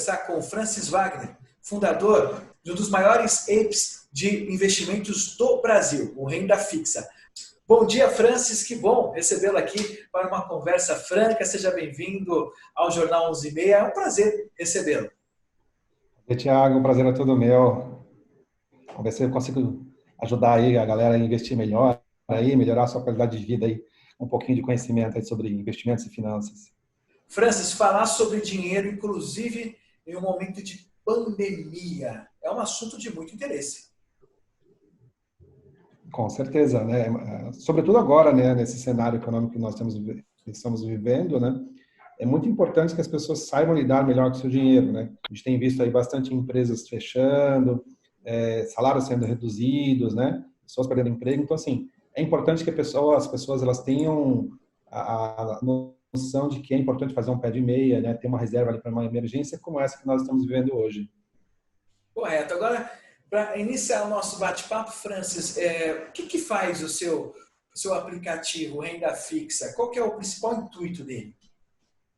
conversar com o Francis Wagner, fundador de um dos maiores apps de investimentos do Brasil, o Renda Fixa. Bom dia, Francis, que bom recebê-lo aqui para uma conversa franca. Seja bem-vindo ao Jornal 11:30. É um prazer recebê-lo. E Thiago, o prazer é todo meu. Vamos ver se eu consigo ajudar aí a galera a investir melhor, aí, melhorar a sua qualidade de vida aí, um pouquinho de conhecimento aí sobre investimentos e finanças. Francis, falar sobre dinheiro, inclusive em um momento de pandemia, é um assunto de muito interesse. Com certeza, né? Sobretudo agora, né, nesse cenário econômico que nós estamos vivendo, né? É muito importante que as pessoas saibam lidar melhor com o seu dinheiro, né? A gente tem visto aí bastante empresas fechando, salários sendo reduzidos, né? Pessoas perdendo emprego. Então, assim, é importante que as pessoas elas tenham a noção de que é importante fazer um pé de meia, né? Ter uma reserva ali para uma emergência como essa que nós estamos vivendo hoje. Correto. Agora, para iniciar o nosso bate-papo, Francis, o que faz o seu aplicativo Renda Fixa? Qual que é o principal intuito dele?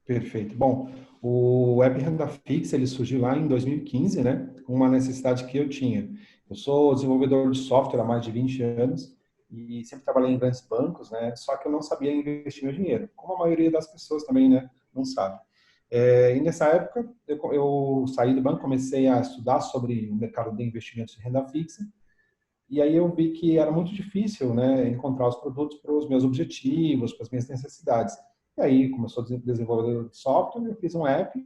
Perfeito. Bom, o App Renda Fixa ele surgiu lá em 2015, né? Com uma necessidade que eu tinha. Eu sou desenvolvedor de software há mais de 20 anos e sempre trabalhei em grandes bancos, né? Só que eu não sabia investir meu dinheiro, como a maioria das pessoas também, né? Não sabe. E nessa época eu saí do banco, comecei a estudar sobre o mercado de investimentos de renda fixa e aí eu vi que era muito difícil, né, encontrar os produtos para os meus objetivos, para as minhas necessidades. E aí, como eu sou desenvolvedor de software, eu fiz um app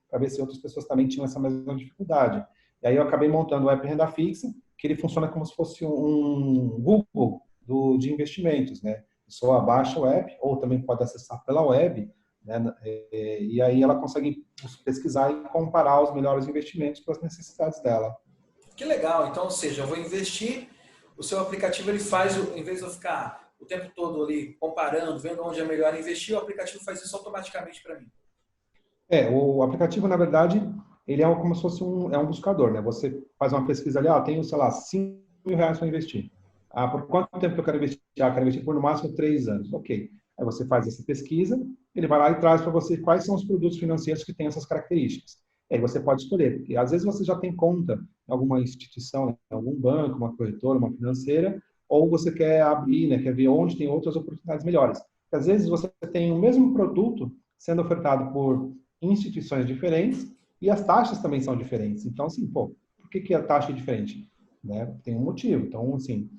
para ver se outras pessoas também tinham essa mesma dificuldade. E aí eu acabei montando o app Renda Fixa, que ele funciona como se fosse um Google de investimentos, né? A pessoa baixa o app, ou também pode acessar pela web, né? E aí ela consegue pesquisar e comparar os melhores investimentos para as necessidades dela. Que legal. Então, ou seja, eu vou investir, o seu aplicativo ele faz, em vez de eu ficar o tempo todo ali comparando, vendo onde é melhor investir, o aplicativo faz isso automaticamente para mim. O aplicativo, na verdade, ele é como se fosse um buscador, né? Você faz uma pesquisa ali, tenho, sei lá, R$ 5.000 para investir. Por quanto tempo que eu quero investir? Quero investir por no máximo 3 anos. Ok. Aí você faz essa pesquisa, ele vai lá e traz para você quais são os produtos financeiros que têm essas características. Aí você pode escolher, porque às vezes você já tem conta em alguma instituição, em algum banco, uma corretora, uma financeira, ou você quer abrir, né, quer ver onde tem outras oportunidades melhores. Porque às vezes você tem o mesmo produto sendo ofertado por instituições diferentes e as taxas também são diferentes. Então, assim, por que a taxa é diferente? Né? Tem um motivo. Então, assim,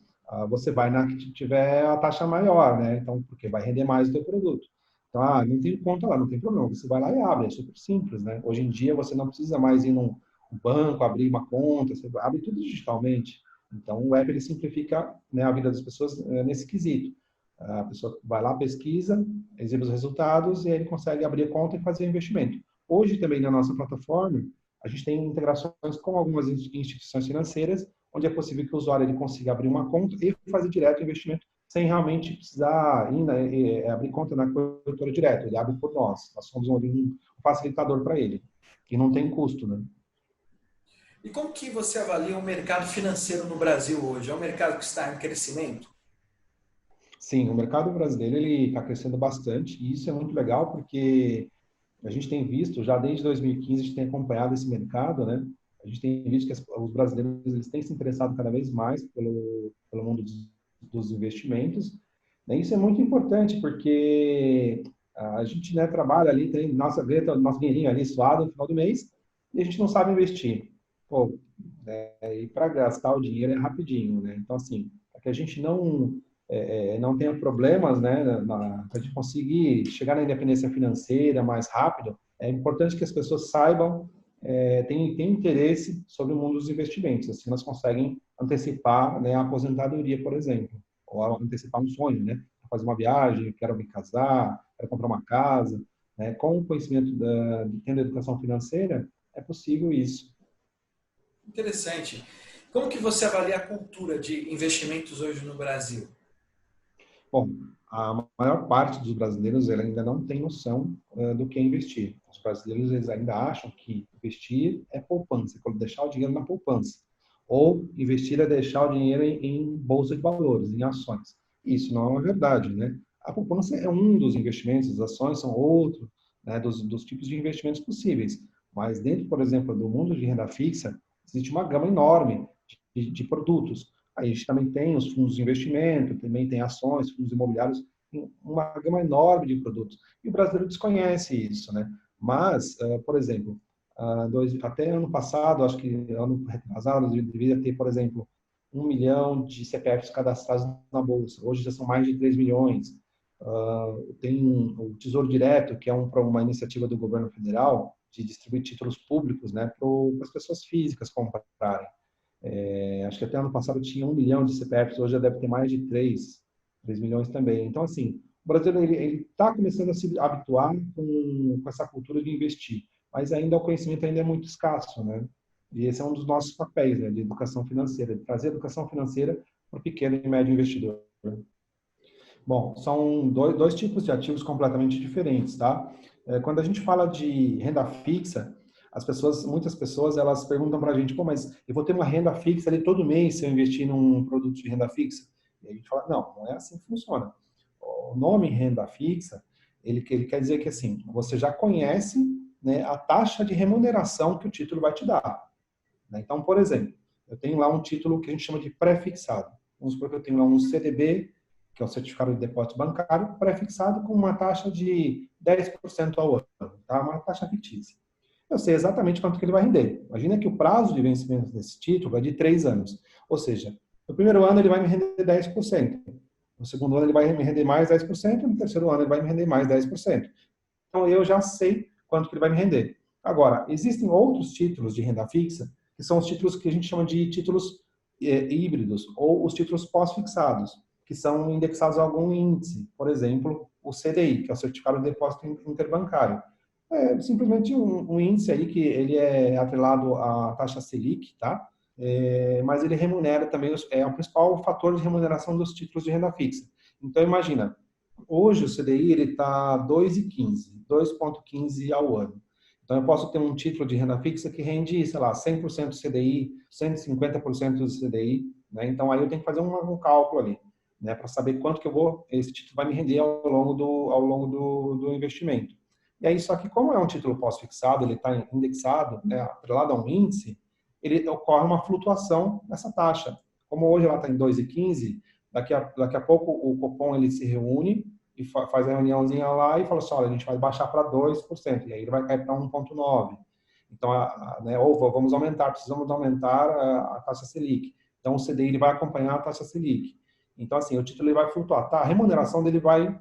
você vai na que tiver a taxa maior, né? Então, porque vai render mais o teu produto. Então, não tem conta lá, não tem problema. Você vai lá e abre, é super simples, né? Hoje em dia, você não precisa mais ir num banco, abrir uma conta, você abre tudo digitalmente. Então, o app, ele simplifica, né, a vida das pessoas nesse quesito. A pessoa vai lá, pesquisa, exibe os resultados e aí ele consegue abrir a conta e fazer o investimento. Hoje também na nossa plataforma, a gente tem integrações com algumas instituições financeiras, onde é possível que o usuário ele consiga abrir uma conta e fazer direto o investimento, sem realmente precisar abrir conta na corretora direto. Ele abre por nós. Nós somos um facilitador para ele, que não tem custo, né? E como que você avalia o mercado financeiro no Brasil hoje? É um mercado que está em crescimento? Sim, o mercado brasileiro ele está crescendo bastante e isso é muito legal porque a gente tem visto, já desde 2015, a gente tem acompanhado esse mercado, né? A gente tem visto que os brasileiros eles têm se interessado cada vez mais pelo mundo dos investimentos. Né? Isso é muito importante, porque a gente, né, trabalha ali, tem nosso dinheirinho ali suado no final do mês, e a gente não sabe investir. Pô, e para gastar o dinheiro é rapidinho, né? Então, assim, para que a gente não tenha problemas, né, para a gente conseguir chegar na independência financeira mais rápido, é importante que as pessoas saibam, tenham interesse sobre o mundo dos investimentos. Assim, elas conseguem antecipar, né, a aposentadoria, por exemplo, ou antecipar um sonho, né? Fazer uma viagem, quero me casar, quero comprar uma casa, né? Com o conhecimento tendo educação financeira, é possível isso. Interessante. Como que você avalia a cultura de investimentos hoje no Brasil? Bom, a maior parte dos brasileiros ele ainda não tem noção do que é investir. Os brasileiros eles ainda acham que investir é poupança, é deixar o dinheiro na poupança. Ou investir é deixar o dinheiro em bolsa de valores, em ações. Isso não é uma verdade, né? A poupança é um dos investimentos, as ações são outro, né, dos tipos de investimentos possíveis. Mas dentro, por exemplo, do mundo de renda fixa, existe uma gama enorme de produtos. Aí a gente também tem os fundos de investimento, também tem ações, fundos imobiliários, uma gama enorme de produtos. E o brasileiro desconhece isso, né? Mas, por exemplo, até ano passado, acho que ano retrasado, deveria ter, por exemplo, 1 milhão de CPFs cadastrados na Bolsa. Hoje já são mais de 3 milhões. Tem o Tesouro Direto, que é uma iniciativa do governo federal de distribuir títulos públicos, né, para as pessoas físicas comprarem. Acho que até ano passado tinha 1 milhão de CPFs, hoje já deve ter mais de 3 milhões também. Então, assim, o brasileiro ele está começando a se habituar com essa cultura de investir, mas ainda o conhecimento ainda é muito escasso, né? E esse é um dos nossos papéis, né, de educação financeira, de trazer educação financeira para o pequeno e médio investidor. Bom, são dois tipos de ativos completamente diferentes, tá? Quando a gente fala de renda fixa, muitas pessoas, elas perguntam para a gente, pô, mas eu vou ter uma renda fixa ali todo mês se eu investir num produto de renda fixa? E a gente fala, não é assim que funciona. O nome renda fixa, ele quer dizer que, assim, você já conhece, né, a taxa de remuneração que o título vai te dar, né? Então, por exemplo, eu tenho lá um título que a gente chama de pré-fixado. Vamos supor que eu tenho lá um CDB, que é o Certificado de Depósito Bancário, pré-fixado com uma taxa de 10% ao ano, tá? Uma taxa fictícia. Eu sei exatamente quanto que ele vai render. Imagina que o prazo de vencimento desse título é de 3 anos. Ou seja, no primeiro ano ele vai me render 10%. No segundo ano ele vai me render mais 10%. No terceiro ano ele vai me render mais 10%. Então eu já sei quanto que ele vai me render. Agora, existem outros títulos de renda fixa, que são os títulos que a gente chama de títulos híbridos, ou os títulos pós-fixados, que são indexados a algum índice. Por exemplo, o CDI, que é o Certificado de Depósito Interbancário. É simplesmente um índice aí que ele é atrelado à taxa Selic, tá? Mas ele remunera também, é o principal fator de remuneração dos títulos de renda fixa. Então, imagina, hoje o CDI está 2,15 ao ano. Então, eu posso ter um título de renda fixa que rende, sei lá, 100% do CDI, 150% do CDI, né? Então, aí eu tenho que fazer um cálculo ali, né, para saber quanto que esse título vai me render ao longo do investimento. E aí, só que como é um título pós-fixado, ele está indexado, né, atrelado a um índice, ele ocorre uma flutuação nessa taxa. Como hoje ela está em 2,15, daqui a pouco o Copom ele se reúne e faz a reuniãozinha lá e fala assim, olha, a gente vai baixar para 2%, e aí ele vai cair para 1,9%. Então, né, ou precisamos aumentar a taxa Selic. Então, o CDI ele vai acompanhar a taxa Selic. Então, assim, o título ele vai flutuar. Tá, a remuneração dele vai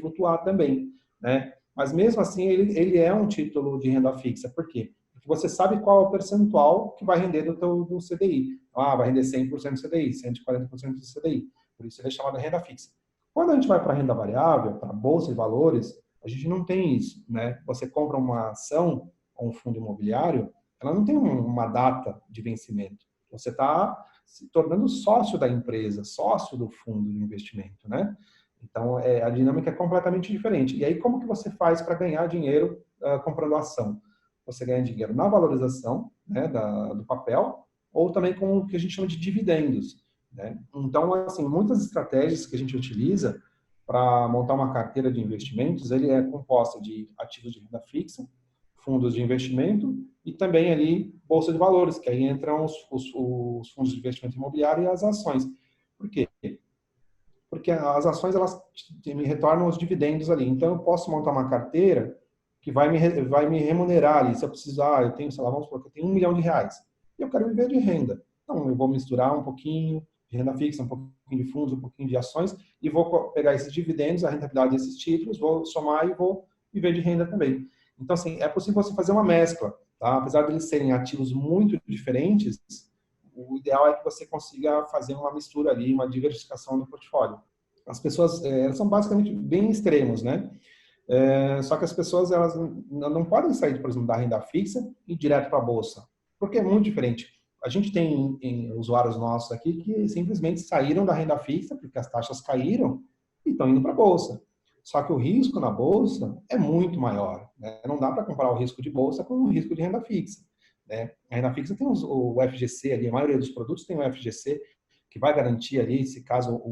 flutuar também, né? Mas, mesmo assim, ele é um título de renda fixa. Por quê? Porque você sabe qual é o percentual que vai render do CDI. Vai render 100% do CDI, 140% do CDI. Por isso ele é chamado de renda fixa. Quando a gente vai para a renda variável, para a bolsa de valores, a gente não tem isso, né? Você compra uma ação ou um fundo imobiliário, ela não tem uma data de vencimento. Você está se tornando sócio da empresa, sócio do fundo de investimento, né? Então, a dinâmica é completamente diferente. E aí, como que você faz para ganhar dinheiro comprando ação? Você ganha dinheiro na valorização, né, do papel, ou também com o que a gente chama de dividendos, né? Então, assim, muitas estratégias que a gente utiliza para montar uma carteira de investimentos, ele é composta de ativos de renda fixa, fundos de investimento e também ali bolsa de valores, que aí entram os fundos de investimento imobiliário e as ações. Por quê? Porque as ações elas me retornam os dividendos ali. Então, eu posso montar uma carteira que vai me remunerar ali. Se eu precisar, eu tenho, sei lá, vamos supor que eu tenho R$ 1 milhão e eu quero viver de renda. Então, eu vou misturar um pouquinho de renda fixa, um pouquinho de fundos, um pouquinho de ações e vou pegar esses dividendos, a rentabilidade desses títulos, vou somar e vou viver de renda também. Então, assim, é possível você fazer uma mescla, tá? Apesar de eles serem ativos muito diferentes, o ideal é que você consiga fazer uma mistura ali, uma diversificação no portfólio. As pessoas, elas são basicamente bem extremos, né? Só que as pessoas, elas não podem sair, por exemplo, da renda fixa e ir direto para a bolsa, porque é muito diferente. A gente tem usuários nossos aqui que simplesmente saíram da renda fixa, porque as taxas caíram, e estão indo para a bolsa. Só que o risco na bolsa é muito maior, né? Não dá para comparar o risco de bolsa com o risco de renda fixa, né? A renda fixa tem o FGC ali, a maioria dos produtos tem o FGC, que vai garantir ali, se caso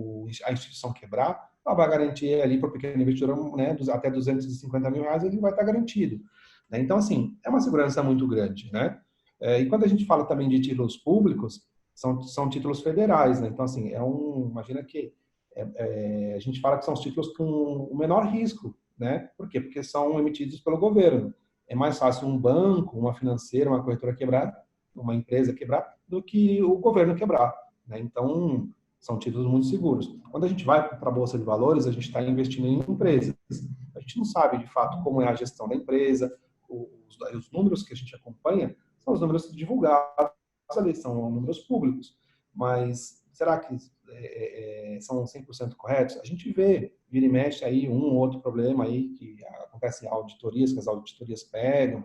a instituição quebrar, ela vai garantir ali para o pequeno investidor, né, até R$ 250 mil, ele vai estar garantido. né? Então, assim, é uma segurança muito grande, né? E quando a gente fala também de títulos públicos, são títulos federais, né? Então, assim, imagina que a gente fala que são os títulos com o menor risco, né? Por quê? Porque são emitidos pelo governo. É mais fácil um banco, uma financeira, uma corretora quebrar, uma empresa quebrar, do que o governo quebrar, né? Então, são títulos muito seguros. Quando a gente vai para a Bolsa de Valores, a gente está investindo em empresas. A gente não sabe, de fato, como é a gestão da empresa, os números que a gente acompanha são os números divulgados ali, são números públicos. Mas será que são 100% corretos? A gente vira e mexe aí um ou outro problema aí que acontece em auditorias, que as auditorias pegam.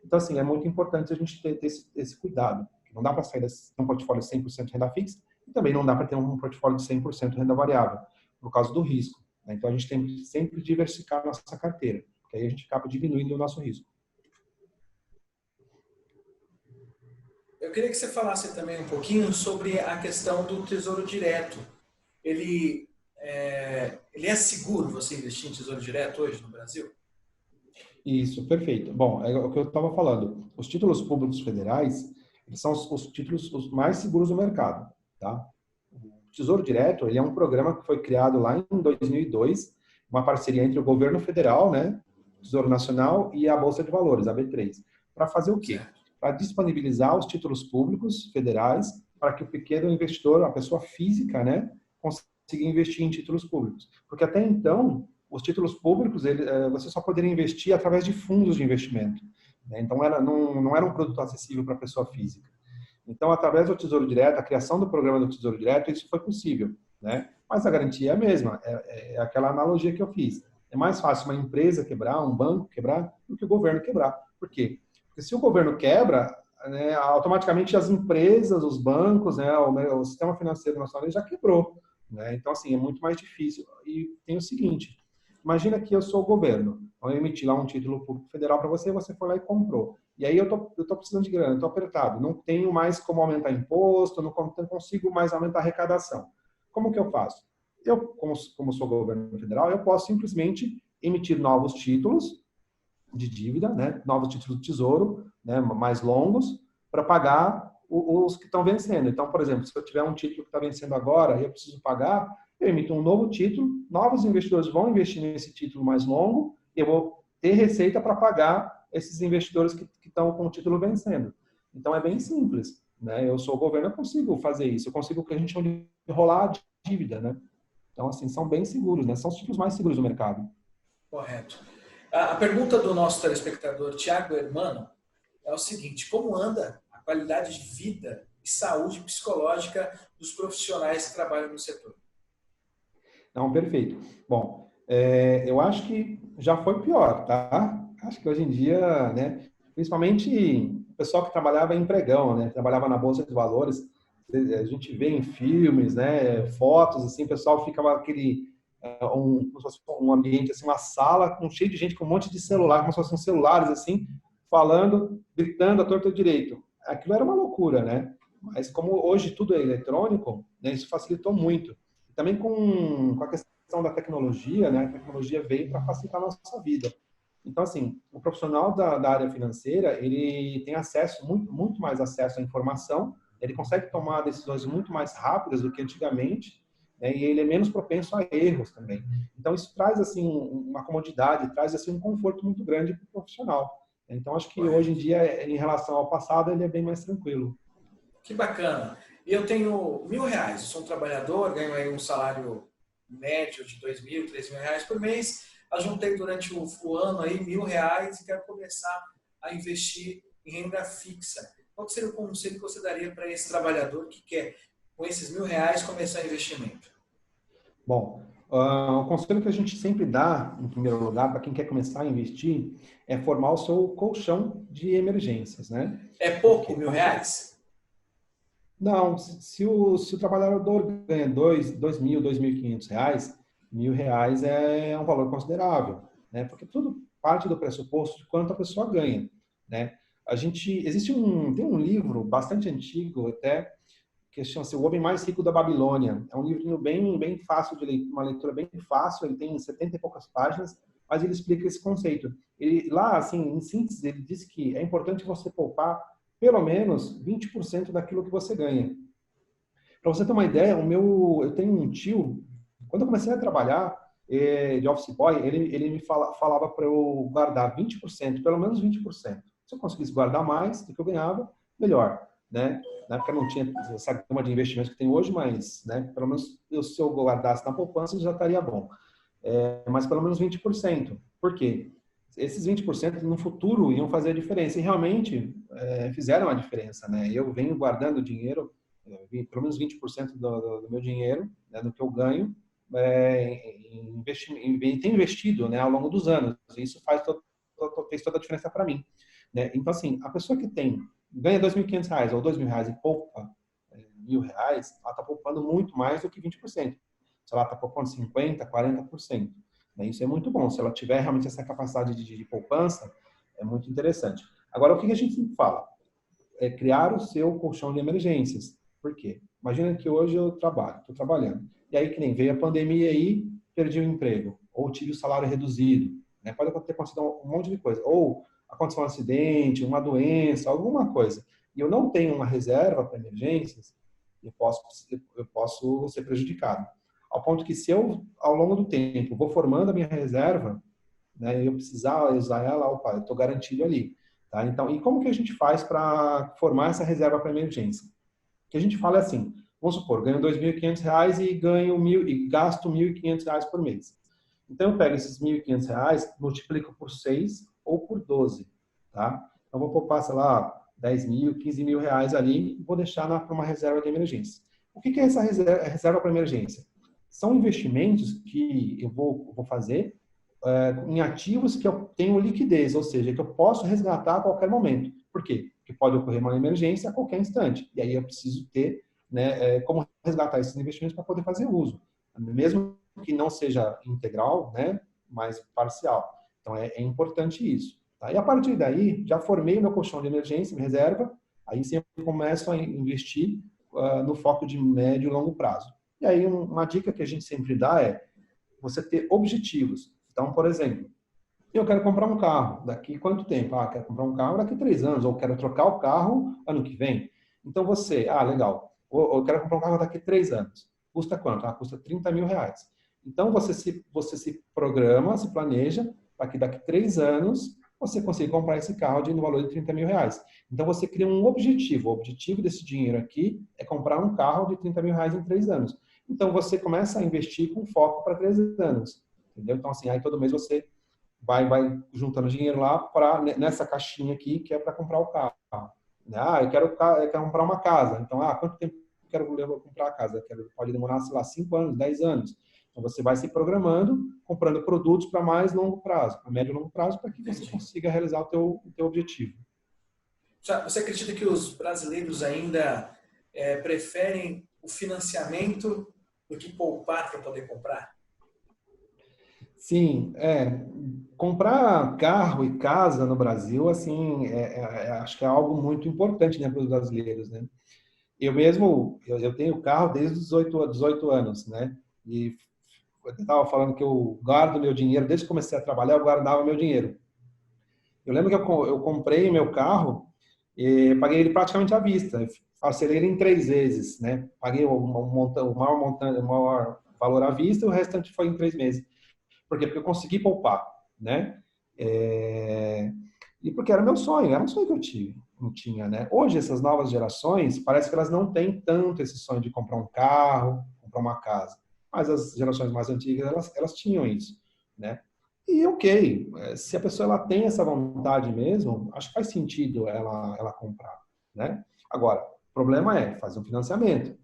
Então, assim, é muito importante a gente ter esse cuidado. Não dá para sair de um portfólio de 100% renda fixa e também não dá para ter um portfólio de 100% renda variável, por causa do risco, né? Então, a gente tem que sempre diversificar a nossa carteira, porque aí a gente acaba diminuindo o nosso risco. Eu queria que você falasse também um pouquinho sobre a questão do Tesouro Direto. Ele é seguro você investir em Tesouro Direto hoje no Brasil? Isso, perfeito. Bom, é o que eu estava falando. Os títulos públicos federais, eles são os títulos os mais seguros do mercado, tá? O Tesouro Direto, ele é um programa que foi criado lá em 2002, uma parceria entre o governo federal, né, o Tesouro Nacional e a Bolsa de Valores, a B3, para fazer o quê? Certo. Para disponibilizar os títulos públicos federais para que o pequeno investidor, a pessoa física, né, consiga investir em títulos públicos. Porque até então, os títulos públicos, você só poderia investir através de fundos de investimento, né? Então, não era um produto acessível para a pessoa física. Então, através do Tesouro Direto, a criação do programa do Tesouro Direto, isso foi possível, né? Mas a garantia é a mesma, é aquela analogia que eu fiz. É mais fácil uma empresa quebrar, um banco quebrar, do que o governo quebrar. Por quê? Porque se o governo quebra, né, automaticamente as empresas, os bancos, né, o sistema financeiro nacional já quebrou, né? Então, assim, é muito mais difícil. E tem o seguinte, imagina que eu sou o governo, então eu emiti lá um título público federal para você, você foi lá e comprou. E aí eu tô precisando de grana, estou apertado, não tenho mais como aumentar imposto, não consigo mais aumentar a arrecadação. Como que eu faço? Eu, como sou governo federal, eu posso simplesmente emitir novos títulos de dívida, né, novos títulos do Tesouro, né, mais longos, para pagar os que estão vencendo. Então, por exemplo, se eu tiver um título que está vencendo agora e eu preciso pagar, eu emito um novo título, novos investidores vão investir nesse título mais longo, e eu vou ter receita para pagar esses investidores que estão com o título vencendo. Então, é bem simples, né? Eu sou o governo, eu consigo fazer isso, eu consigo o que a gente chama de rolar a dívida, né? Então, assim, são bem seguros, né? São os títulos mais seguros do mercado. Correto. A pergunta do nosso telespectador Tiago Hermano é o seguinte: como anda a qualidade de vida e saúde psicológica dos profissionais que trabalham no setor? Não, perfeito. Bom, eu acho que já foi pior, tá? Acho que hoje em dia, né, principalmente o pessoal que trabalhava em pregão, né, trabalhava na Bolsa de Valores, a gente vê em filmes, né, fotos, assim, o pessoal ficava um ambiente, assim, uma sala cheio de gente com um monte de celular, como se fossem celulares, assim, falando, gritando à torta e à direito. Aquilo era uma loucura, né? Mas como hoje tudo é eletrônico, né, isso facilitou muito. Também com a questão da tecnologia, né? A tecnologia veio para facilitar a nossa vida. Então, assim, o profissional da área financeira, ele tem acesso, muito mais acesso à informação, ele consegue tomar decisões muito mais rápidas do que antigamente, né? E ele é menos propenso a erros também. Então, isso traz, assim, uma comodidade, traz, assim, um conforto muito grande para o profissional. Então, acho que hoje em dia, em relação ao passado, ele é bem mais tranquilo. Que bacana. E eu tenho R$ 1.000, eu sou um trabalhador, ganho aí um salário médio de R$ 2.000, R$ 3.000 por mês. Ajuntei durante o ano aí R$ 1.000 e quero começar a investir em renda fixa. Qual seria o conselho que você daria para esse trabalhador que quer, com esses R$ 1.000, começar investimento? Bom, o conselho que a gente sempre dá, em primeiro lugar, para quem quer começar a investir, é formar o seu colchão de emergências, né? É pouco, R$ 1.000? Não, se o trabalhador ganha R$ 2.000, R$ 2.500, R$ 1.000 é um valor considerável, né? Porque tudo parte do pressuposto de quanto a pessoa ganha, né? Tem um livro bastante antigo até, que chama-se O Homem Mais Rico da Babilônia. É um livrinho bem fácil de ler, uma leitura bem fácil, ele tem 70 e poucas páginas, mas ele explica esse conceito. Ele, lá, assim, em síntese, ele diz que é importante você poupar pelo menos 20% daquilo que você ganha. Para você ter uma ideia, eu tenho um tio, quando eu comecei a trabalhar de office boy, ele me falava para eu guardar 20%, pelo menos 20%. Se eu conseguisse guardar mais do que eu ganhava, melhor, né? Na época não tinha essa gama de investimentos que tem hoje, mas, né, pelo menos se eu guardasse na poupança já estaria bom. Mas pelo menos 20%. Por quê? Esses 20% no futuro iam fazer a diferença. E realmente fizeram a diferença, né? Eu venho guardando dinheiro, pelo menos 20% do meu dinheiro, né, do que eu ganho, tenho investido, né, ao longo dos anos. Isso fez toda a diferença para mim, né? Então, assim, a pessoa que ganha R$ 2.500 ou R$ 2.000 e poupa R$ 1.000, ela está poupando muito mais do que 20%. Se ela está poupando 50%, 40%. Né? Isso é muito bom. Se ela tiver realmente essa capacidade de poupança, é muito interessante. Agora, o que a gente sempre fala? É criar o seu colchão de emergências. Por quê? Imagina que hoje eu estou trabalhando. E aí, que nem veio a pandemia aí, perdi o emprego. Ou tive o salário reduzido. Né? Pode ter acontecido um monte de coisa. Ou aconteceu um acidente, uma doença, alguma coisa. E eu não tenho uma reserva para emergências, eu posso ser prejudicado. Ao ponto que se eu, ao longo do tempo, vou formando a minha reserva, né, eu precisar usar ela, opa, eu estou garantido ali. Tá? Então, e como que a gente faz para formar essa reserva para emergência? O que a gente fala é assim, vamos supor, ganho R$ 2.500 e gasto R$ 1.500 por mês. Então, eu pego esses R$ 1.500, multiplico por 6 ou por 12. Tá? Então, vou poupar, sei lá, 10 mil, 15 mil reais ali e vou deixar para uma reserva de emergência. O que é essa reserva para emergência? São investimentos que eu vou fazer em ativos que eu tenho liquidez, ou seja, que eu posso resgatar a qualquer momento. Por quê? Porque pode ocorrer uma emergência a qualquer instante. E aí eu preciso ter, né, como resgatar esses investimentos para poder fazer uso. Mesmo que não seja integral, né, mas parcial. Então é importante isso. Tá? E a partir daí, já formei meu colchão de emergência, minha reserva, aí sim eu começo a investir no foco de médio e longo prazo. E aí uma dica que a gente sempre dá é você ter objetivos. Então, por exemplo, eu quero comprar um carro. Daqui quanto tempo? Quero comprar um carro daqui 3 anos. Ou quero trocar o carro ano que vem. Então, legal. Ou eu quero comprar um carro daqui 3 anos. Custa quanto? Custa R$ 30.000. Então, você se programa, se planeja, para que daqui 3 anos você consiga comprar esse carro no valor de R$ 30.000. Então, você cria um objetivo. O objetivo desse dinheiro aqui é comprar um carro de R$ 30.000 em 3 anos. Então, você começa a investir com foco para 3 anos. Entendeu? Então, assim, aí todo mês você vai juntando dinheiro lá nessa caixinha aqui, que é para comprar o carro. Eu quero comprar uma casa. Então, quanto tempo eu quero comprar a casa? Pode demorar, sei lá, 5 anos, 10 anos. Então, você vai se programando, comprando produtos para mais longo prazo, para médio e longo prazo, para que você consiga realizar o teu objetivo. Você acredita que os brasileiros ainda preferem o financiamento do que poupar para poder comprar? Sim, comprar carro e casa no Brasil, assim, acho que é algo muito importante, né, para os brasileiros, né? Eu mesmo, eu tenho carro desde os 18 anos, né? E eu estava falando que eu guardo meu dinheiro, desde que comecei a trabalhar, eu guardava meu dinheiro. Eu lembro que eu comprei meu carro e paguei ele praticamente à vista. Parcelei ele em 3 vezes, né? Paguei o maior valor à vista e o restante foi em 3 meses. Por quê? Porque eu consegui poupar, né? E porque era meu sonho, era um sonho que eu tinha, né? Hoje, essas novas gerações, parece que elas não têm tanto esse sonho de comprar um carro, comprar uma casa. Mas as gerações mais antigas, elas tinham isso, né? E ok, se a pessoa ela tem essa vontade mesmo, acho que faz sentido ela comprar, né? Agora, o problema é fazer um financiamento.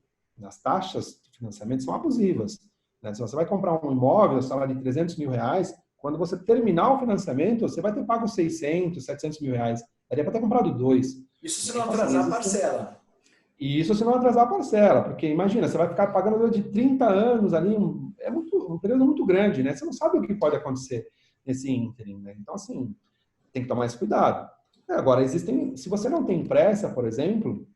As taxas de financiamento são abusivas. Né? Se você vai comprar um imóvel, salário de R$ 300.000, quando você terminar o financiamento, você vai ter pago 600, R$ 700.000. Daria para ter comprado 2. Isso se não atrasar a parcela. E isso se não atrasar a parcela, porque imagina, você vai ficar pagando de 30 anos ali, um período muito grande, né? Você não sabe o que pode acontecer nesse ínterim, né? Então, assim, tem que tomar esse cuidado. Agora, se você não tem pressa, por exemplo,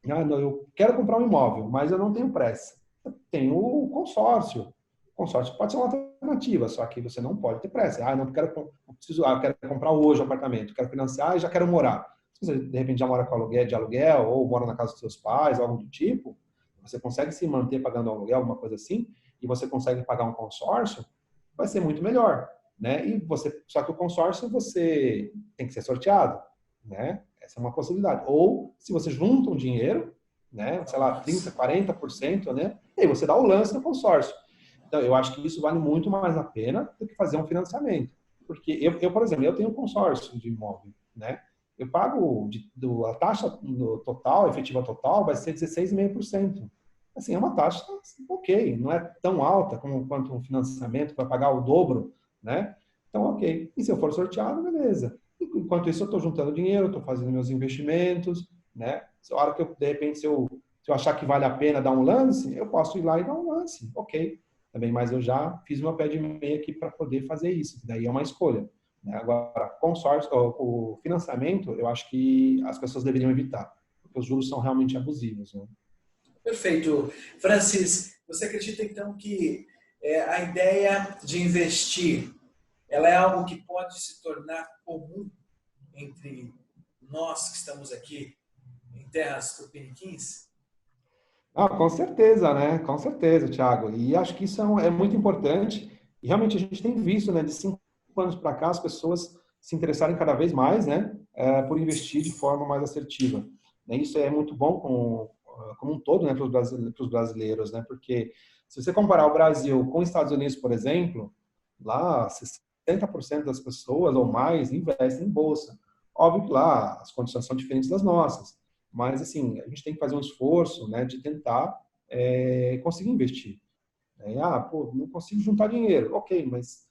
não, eu quero comprar um imóvel, mas eu não tenho pressa. Eu tenho o consórcio. Consórcio pode ser uma alternativa, só que você não pode ter pressa. Ah, não preciso, eu quero comprar hoje o apartamento, quero financiar e já quero morar. Se você, de repente, já mora com aluguel, de aluguel ou mora na casa dos seus pais, algo do tipo, você consegue se manter pagando aluguel, alguma coisa assim, e você consegue pagar um consórcio, vai ser muito melhor, né? Só que o consórcio você tem que ser sorteado, né? Essa é uma possibilidade. Ou se você junta um dinheiro, né, sei lá, 30, 40%, né? E aí você dá o lance no consórcio. Então, eu acho que isso vale muito mais a pena do que fazer um financiamento. Porque por exemplo, eu tenho um consórcio de imóvel, né? Eu pago a taxa total, efetiva total, vai ser 16,5%. Assim, é uma taxa ok, não é tão alta quanto um financiamento para pagar o dobro, né? Então, ok. E se eu for sorteado, beleza. Enquanto isso, eu estou juntando dinheiro, estou fazendo meus investimentos, né? A hora que eu, de repente, se eu achar que vale a pena dar um lance, eu posso ir lá e dar um lance, ok. Também, mas eu já fiz meu pé de meia aqui para poder fazer isso. Daí é uma escolha. Né? Agora, consórcio, o financiamento, eu acho que as pessoas deveriam evitar, porque os juros são realmente abusivos. Né? Perfeito. Francis, você acredita então que a ideia de investir, ela é algo que pode se tornar comum entre nós que estamos aqui em terras tupiniquins? Ah, com certeza, né? Com certeza, Thiago. E acho que isso é muito importante. E realmente a gente tem visto, né, de 5 anos para cá, as pessoas se interessarem cada vez mais, né, por investir de forma mais assertiva. Né? Isso é muito bom como um todo, né, para os brasileiros, né? Porque se você comparar o Brasil com os Estados Unidos, por exemplo, lá 60% das pessoas ou mais investem em bolsa. Óbvio que lá as condições são diferentes das nossas. Mas, assim, a gente tem que fazer um esforço, né, de tentar conseguir investir. Pô, não consigo juntar dinheiro. Ok, mas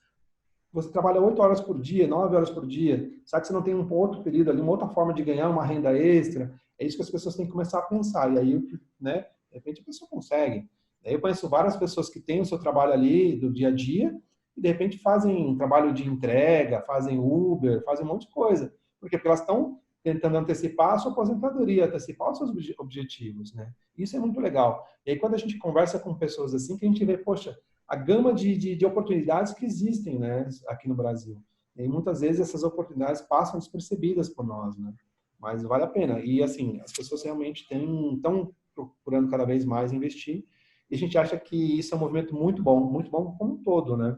você trabalha 8 horas por dia, 9 horas por dia. Será que você não tem um outro período ali, uma outra forma de ganhar uma renda extra? É isso que as pessoas têm que começar a pensar. E aí, né, de repente a pessoa consegue. Eu conheço várias pessoas que têm o seu trabalho ali do dia a dia e de repente fazem trabalho de entrega, fazem Uber, fazem um monte de coisa. Por quê? Porque elas estão tentando antecipar a sua aposentadoria, antecipar os seus objetivos, né? Isso é muito legal. E aí quando a gente conversa com pessoas assim, que a gente vê, poxa, a gama de oportunidades que existem, né, aqui no Brasil. E muitas vezes essas oportunidades passam despercebidas por nós, né? Mas vale a pena. E assim, as pessoas realmente estão procurando cada vez mais investir. E a gente acha que isso é um movimento muito bom como um todo, né?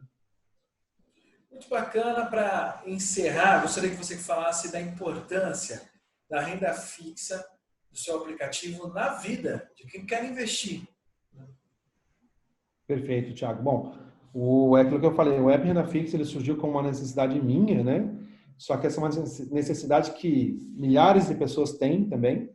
Muito bacana. Para encerrar, gostaria que você falasse da importância da renda fixa do seu aplicativo na vida de quem quer investir. Perfeito, Thiago. Bom, é aquilo que eu falei, o App Renda Fixa ele surgiu como uma necessidade minha, né? Só que essa é uma necessidade que milhares de pessoas têm também,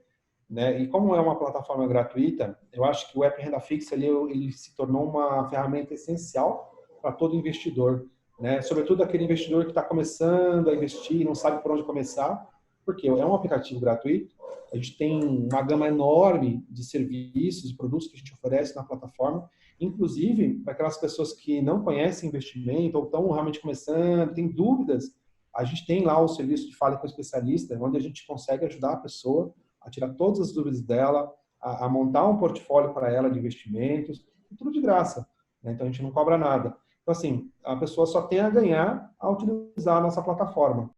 né? E como é uma plataforma gratuita, eu acho que o App Renda Fixa ele se tornou uma ferramenta essencial para todo investidor, né? Sobretudo aquele investidor que está começando a investir, não sabe por onde começar, porque é um aplicativo gratuito. A gente tem uma gama enorme de serviços e produtos que a gente oferece na plataforma, inclusive para aquelas pessoas que não conhecem investimento ou estão realmente começando, têm dúvidas, a gente tem lá o serviço de Fale com o Especialista, onde a gente consegue ajudar a pessoa a tirar todas as dúvidas dela, a montar um portfólio para ela de investimentos, tudo de graça. Né? Então, a gente não cobra nada. Então, assim, a pessoa só tem a ganhar ao utilizar a nossa plataforma.